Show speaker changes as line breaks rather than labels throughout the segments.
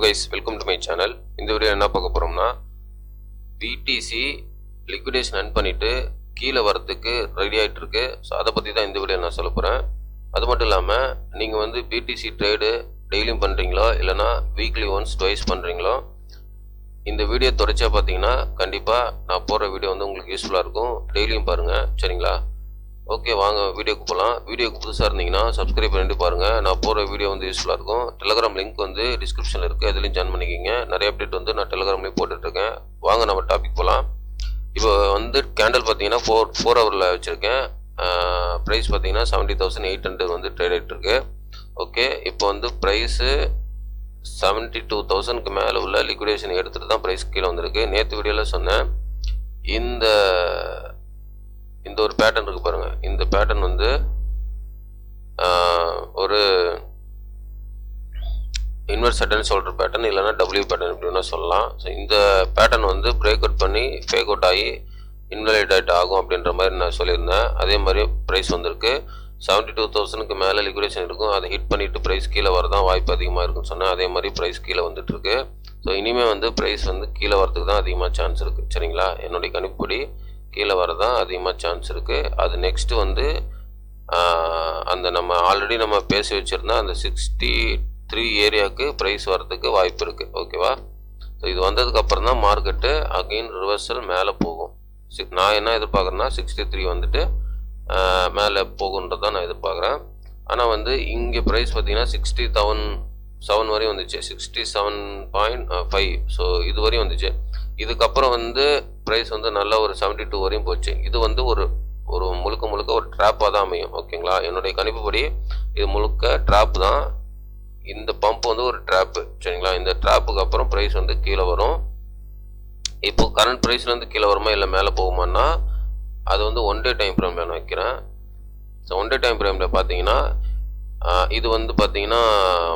guys, welcome to my channel. இந்த video என்ன பார்க்க போறோம்னா BTC liquidation run பண்ணிட்டு கீழ வரதுக்கு ரெடி ஆயிட்டு இருக்கு. சோ அத பத்தி தான் இந்த வீடியோ நான் சொல்ல போறேன். அது மட்டும் இல்லாம நீங்க வந்து BTC ட்ரேட் டெய்லியும் பண்றீங்களோ இல்லனா வீக்லி ஒன்ஸ் ட்வைஸ் பண்றீங்களோ இந்த வீடியோ தொடர்ச்சியா பாத்தீங்கன்னா கண்டிப்பா நான் போற வீடியோ வந்து உங்களுக்கு யூஸ்ஃபுல்லா இருக்கும். டெய்லியும் பாருங்க சரிங்களா? ஓகே வாங்க வீடியோக்கு போகலாம். வீடியோக்கு புதுசாக இருந்தீங்கன்னா சப்ஸ்கிரைப் பண்ணிட்டு பாருங்கள். நான் போகிற வீடியோ வந்து யூஸ்ஃபுல்லாக இருக்கும். டெலிகிராம் லிங்க் வந்து டிஸ்கிரிப்ஷனில் இருக்குது, அதுலேயும் ஜாயின் பண்ணிக்கிங்க. நிறைய அப்டேட் வந்து நான் டெலிகிராம்லேயும் போட்டுட்ருக்கேன். வாங்க நம்ம டாபிக் போகலாம். இப்போ வந்து கேண்டில் பார்த்தீங்கன்னா ஃபோர் ஹவரில் வச்சுருக்கேன். ப்ரைஸ் பார்த்தீங்கன்னா 70,800 வந்து ட்ரேட் ஆகிட்டுருக்கு. ஓகே இப்போ வந்து ப்ரைஸு 72,000க்கு மேலே உள்ள லிக்விடேஷன் எடுத்துகிட்டு தான் ப்ரைஸ் கீழே வந்திருக்கு. நேற்று வீடியோவில் சொன்னேன் இந்த ஒரு பேட்டர்ன் இருக்கு பாருங்க. இந்த பேட்டர்ன் வந்து ஒரு inverse head and shoulder pattern இல்லைன்னா டபிள்யூ பேட்டர்ன் இப்படின்னா சொல்லலாம். ஸோ இந்த பேட்டர்ன் வந்து பிரேக் அவுட் பண்ணி ஃபேக் அவுட் ஆகி இன்வெலிடேட் ஆகும் அப்படின்ற மாதிரி நான் சொல்லியிருந்தேன். அதே மாதிரி ப்ரைஸ் வந்திருக்கு. 72,000க்கு மேலே லிக்விடேஷன் இருக்கும். அதை ஹிட் பண்ணிட்டு ப்ரைஸ் கீழே வரதான் வாய்ப்பு அதிகமாக இருக்குன்னு சொன்னேன். அதே மாதிரி ப்ரைஸ் கீழே வந்துட்டு இருக்கு. ஸோ இனிமேல் வந்து ப்ரைஸ் வந்து கீழே வரதுக்கு தான் அதிகமாக சான்ஸ் இருக்குது சரிங்களா? என்னுடைய கணிப்புப்படி கீழே வரதான் அதிகமாக சான்ஸ் இருக்குது. அது நெக்ஸ்ட்டு வந்து அந்த நம்ம ஆல்ரெடி நம்ம பேசி வச்சுருந்தா அந்த 63 ஏரியாவுக்கு ப்ரைஸ் வரதுக்கு வாய்ப்பு இருக்குது. ஓகேவா? ஸோ இது வந்ததுக்கப்புறம் தான் மார்க்கெட்டு அகெயின் ரிவர்சல் மேலே போகும். நான் என்ன எதிர்பார்க்குறேன்னா 63 வந்துட்டு மேலே போகுன்றதான் நான் எதிர்பார்க்குறேன். ஆனால் வந்து இங்கே ப்ரைஸ் பார்த்தீங்கன்னா 67 வரையும் வந்துச்சு, 67.5. ஸோ இது வரையும் வந்துச்சு. இதுக்கப்புறம் வந்து ப்ரைஸ் வந்து நல்லா ஒரு 72 வரையும் போச்சு. இது வந்து ஒரு முழுக்க ஒரு ட்ராப்பாக தான் அமையும். ஓகேங்களா? என்னுடைய கணிப்புப்படி இது முழுக்க ட்ராப் தான். இந்த பம்ப் வந்து ஒரு ட்ராப்பு சரிங்களா? இந்த ட்ராப்புக்கு அப்புறம் ப்ரைஸ் வந்து கீழே வரும். இப்போ கரண்ட் ப்ரைஸ்லேருந்து கீழே வருமா இல்லை மேலே போகுமான்னா அது வந்து ஒன் டே டைம் ஃப்ரேமில் நான் வைக்கிறேன். ஸோ ஒன் டே டைம் ஃப்ரேமில் பார்த்தீங்கன்னா இது வந்து பார்த்தீங்கன்னா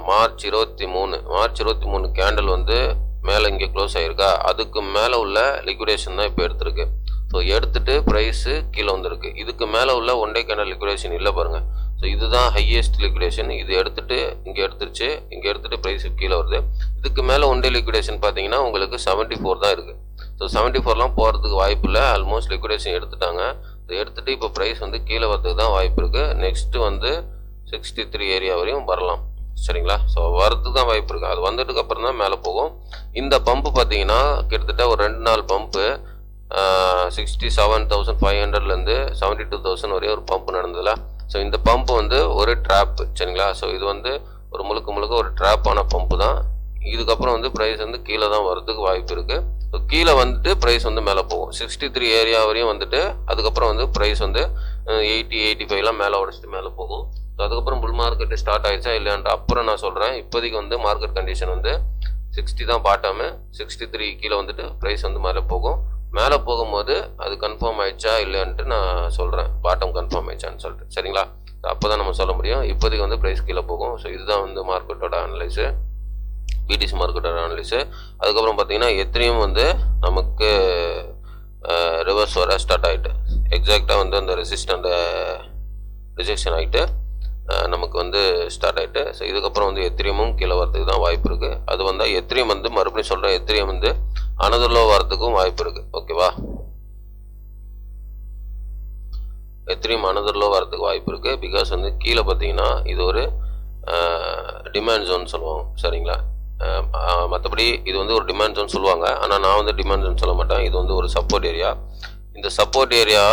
மார்ச் 23 கேண்டில் வந்து மேலே இங்கே க்ளோஸ் ஆகிருக்கா, அதுக்கு மேலே உள்ள லிக்விடேஷன் தான் இப்போ எடுத்திருக்கு. ஸோ எடுத்துட்டு ப்ரைஸு கீழே வந்திருக்கு. இதுக்கு மேலே உள்ள ஒன் டே கேண்டில் லிக்விடேஷன் இல்லை பாருங்கள். ஸோ இதுதான் ஹையஸ்ட் லிக்விடேஷன். இது எடுத்துட்டு இங்கே எடுத்துருச்சு, இங்கே எடுத்துட்டு ப்ரைஸு கீழே வருது. இதுக்கு மேலே ஒன் டே லிக்விடேஷன் பார்த்தீங்கன்னா உங்களுக்கு 74 தான் இருக்குது. ஸோ 74லாம் போகிறதுக்கு வாய்ப்பு இல்லை. ஆல்மோஸ்ட் லிக்விடேஷன் எடுத்துட்டாங்க. இதை எடுத்துட்டு இப்போ ப்ரைஸ் வந்து கீழே வரதுக்கு தான் வாய்ப்பு இருக்குது. நெக்ஸ்ட்டு வந்து 63 ஏரியா வரையும் வரலாம் சரிங்களா? ஸோ வரதுக்கு தான் வாய்ப்பு இருக்குது. அது வந்துட்டுக்கு அப்புறம் தான் மேலே போகும். இந்த பம்பு பார்த்தீங்கன்னா கிட்டத்தட்ட ஒரு 2 நாள் பம்பு 67,500லேருந்து 72,000 வரையும் ஒரு பம்பு நடந்ததில்ல. ஸோ இந்த பம்பு வந்து ஒரு ட்ராப்பு சரிங்களா? ஸோ இது வந்து ஒரு முழுக்க ஒரு ட்ராப்பான பம்பு தான். இதுக்கப்புறம் வந்து ப்ரைஸ் வந்து கீழே தான் வரதுக்கு வாய்ப்பு இருக்குது. ஸோ கீழே வந்துட்டு ப்ரைஸ் வந்து மேலே போகும். 63 ஏரியா வரையும் வந்துட்டு அதுக்கப்புறம் வந்து ப்ரைஸ் வந்து 80-85லாம் மேலே உடச்சிட்டு மேலே போகும். ஸோ அதுக்கப்புறம் புல் மார்க்கெட்டு ஸ்டார்ட் ஆயிடுச்சா இல்லையான்ற அப்புறம் நான் சொல்கிறேன். இப்போதைக்கு வந்து மார்க்கெட் கண்டிஷன் வந்து 60 தான் பாட்டாமு, 63 கீழே வந்துட்டு ப்ரைஸ் வந்து மேலே போகும். மேலே போகும்போது அது கன்ஃபார்ம் ஆயிடுச்சா இல்லையான்ட்டு நான் சொல்கிறேன். பாட்டம் கன்ஃபார்ம் ஆயிடுச்சான்னு சொல்லிட்டு சரிங்களா? அப்போ தான் நம்ம சொல்ல முடியும். இப்போதைக்கு வந்து ப்ரைஸ் கீழே போகும். ஸோ இதுதான் வந்து மார்க்கெட்டோட அனலைஸு, BTC மார்க்கெட்டோட அனலைஸு. அதுக்கப்புறம் பார்த்தீங்கன்னா எத்தனையும் வந்து நமக்கு ரிவர்ஸ் வர ஸ்டார்ட் ஆகிட்டு எக்ஸாக்டாக வந்து அந்த ரிஜெக்ஷன் ஆகிட்டு நமக்கு வந்து ஸ்டார்ட் ஆகிட்டு. ஸோ இதுக்கப்புறம் வந்து எத்திரியமும் கீழே வரதுக்கு தான் வாய்ப்பு இருக்குது. அது வந்தால் எத்திரியம் வந்து மறுபடியும் சொல்கிறேன், எத்திரியம் வந்து அனதர்லோ வரதுக்கும் வாய்ப்பு இருக்குது. ஓகேவா? எத்திரியம் அனதர்லோ வரதுக்கு வாய்ப்பு இருக்குது. பிகாஸ் வந்து கீழே பார்த்தீங்கன்னா இது ஒரு டிமாண்ட் ஜோன் சொல்லுவாங்க சரிங்களா? மற்றபடி இது வந்து ஒரு டிமாண்ட் ஜோன் சொல்லுவாங்க. ஆனால் நான் வந்து டிமாண்ட் ஜோன் சொல்ல மாட்டேன். இது வந்து ஒரு சப்போர்ட் ஏரியா. இந்த சப்போர்ட் ஏரியா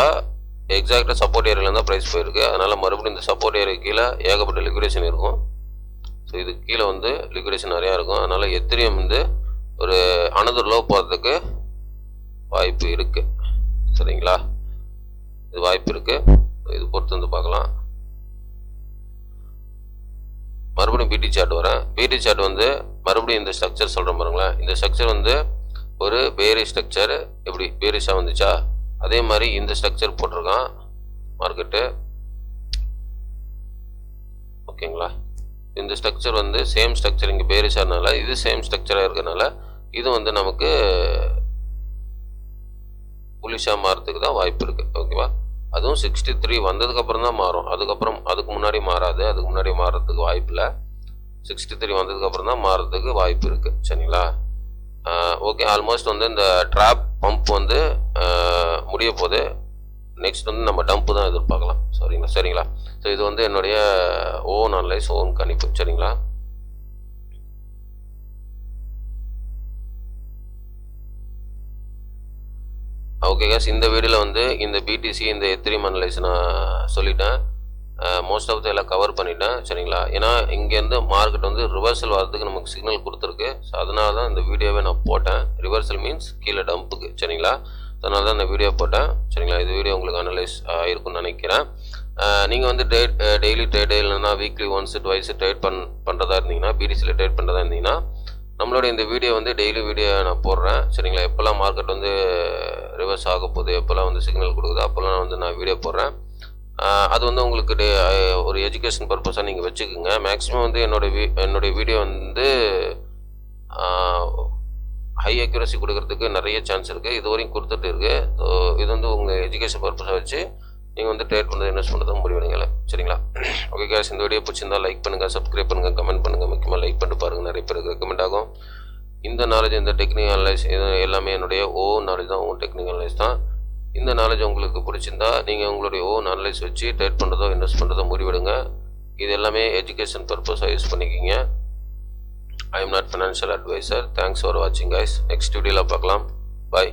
எக்ஸாக்டாக சப்போர்ட் ஏரியாவில் தான் ப்ரைஸ் போயிருக்கு. அதனால் மறுபடியும் இந்த சப்போர்ட் ஏரியா கீழே ஏகப்பட்ட லிக்விடேஷன் இருக்கும். ஸோ இது கீழே வந்து லிக்விடேஷன் நிறையா இருக்கும். அதனால் எத்திரியம் வந்து ஒரு அனதர் லோ போகிறதுக்கு வாய்ப்பு இருக்குது சரிங்களா? இது வாய்ப்பு இருக்குது. இது பொறுத்து வந்து பார்க்கலாம். மறுபடியும் BT சார்ட் வரேன். BT சார்ட் வந்து மறுபடியும் இந்த ஸ்ட்ரக்சர் சொல்கிறேன் பாருங்களேன். இந்த ஸ்ட்ரக்சர் வந்து ஒரு பேரிஷ் ஸ்ட்ரக்சர். எப்படி பேரிஷாக வந்துச்சா அதே மாதிரி இந்த ஸ்ட்ரக்சர் போட்டிருக்கான் மார்க்கெட்டு. ஓகேங்களா? இந்த ஸ்ட்ரக்சர் வந்து சேம் ஸ்ட்ரக்சர் இங்கே பேரிஷானால இது சேம் ஸ்ட்ரக்சராக இருக்கிறதுனால இது வந்து நமக்கு புலிஷாக மாறதுக்கு தான் வாய்ப்பு இருக்குது. ஓகேவா? அதுவும் 63 வந்ததுக்கப்புறம் தான் மாறும். அதுக்கு முன்னாடி மாறாது. அதுக்கு முன்னாடி மாறுறதுக்கு வாய்ப்பு இல்லை. 63 வந்ததுக்கப்புறம் தான் மாறுறதுக்கு வாய்ப்பு இருக்குது. சரிங்களா? ஓகே, ஆல்மோஸ்ட் வந்து இந்த ட்ராப் பம்ப் வந்து முடிய போகுது. நெக்ஸ்ட் வந்து நம்ம டம்ப்பு தான் எதிர்பார்க்கலாம். சரிங்களா? ஸோ இது வந்து என்னுடைய ஓன் அனலைஸ், ஓன் கணிப்பு. சரிங்களா? ஓகே கேஸ், இந்த வீடியோவில் வந்து இந்த பிடிசி, இந்த எத்திரியம் அனலைஸ் நான் சொல்லிட்டேன். மோஸ்ட் ஆஃப் எல்லாம் கவர் பண்ணிட்டேன். சரிங்களா? ஏன்னா இங்கேருந்து மார்க்கெட் வந்து ரிவர்சல் வரதுக்கு நமக்கு சிக்னல் கொடுத்துருக்கு. ஸோ அதனால தான் இந்த வீடியோவை நான் போட்டேன். ரிவர்சல் மீன்ஸ் கீழே டம்புக்கு. சரிங்களா? அதனால தான் இந்த வீடியோ போட்டேன். சரிங்களா? இது வீடியோ உங்களுக்கு அனலைஸ் ஆகிருக்குன்னு நினைக்கிறேன். நீங்கள் வந்து டெய்லி ட்ரேடு இல்லைன்னா வீக்லி ஒன்ஸ் ட்வைஸ் ட்ரேட் பண்ணுறதா இருந்தீங்கன்னா, பிடிசியில் ட்ரேட் பண்ணுறதா இருந்தீங்கன்னா, நம்மளோட இந்த வீடியோ வந்து டெய்லி வீடியோ நான் போடுறேன். சரிங்களா? எப்போல்லாம் மார்க்கெட் வந்து ரிவர்ஸ் ஆக போகுது, எப்போல்லாம் வந்து சிக்னல் கொடுக்குது, அப்போல்லாம் வந்து நான் வீடியோ போடுறேன். அது வந்து உங்களுக்கு ஒரு எஜுகேஷன் பர்பஸாக நீங்கள் வச்சுக்கோங்க. மேக்ஸிமம் வந்து என்னுடைய வீடியோ வந்து ஹை அக்யூரசி கொடுக்கறதுக்கு நிறைய சான்ஸ் இருக்குது. இது வரைக்கும் கொடுத்துட்டு இருக்குது. ஸோ இது வந்து உங்கள் எஜுகேஷன் பர்பஸாக வச்சு நீங்கள் வந்து ட்ரேட் பண்ணுறது, இன்வெஸ்ட் பண்ணுறது முடிவெடுங்க. சரிங்களா? ஓகே கேஸ், இந்த வீடியோ பிடிச்சிருந்தால் லைக் பண்ணுங்கள், சப்ஸ்கிரைப் பண்ணுங்கள், கமெண்ட் பண்ணுங்கள். முக்கியமாக லைக் பண்ணிட்டு பாருங்கள், நிறைய பேருக்கு ரெக்கமெண்ட் ஆகும். இந்த நாலேஜ், இந்த டெக்னிக்கல் அனலைஸ், இது எல்லாமே என்னுடைய ஓன் நாலேஜ் தான், ஓன் டெக்னிக்கல் அனலைஸ் தான். இந்த நாலேஜ் உங்களுக்கு பிடிச்சிருந்தா நீங்கள் உங்களுடைய ஓன் அனலைஸ் வச்சு ட்ரேட் பண்ணுறதோ இன்வெஸ்ட் பண்ணுறதோ முடிவெடுங்க. இது எல்லாமே எஜுகேஷன் பர்பஸாக யூஸ் பண்ணிக்கிங்க. I am not financial adviser. Thanks for வாட்சிங் கைஸ். நெக்ஸ்ட் வீடியோவில் பார்க்கலாம். பாய்.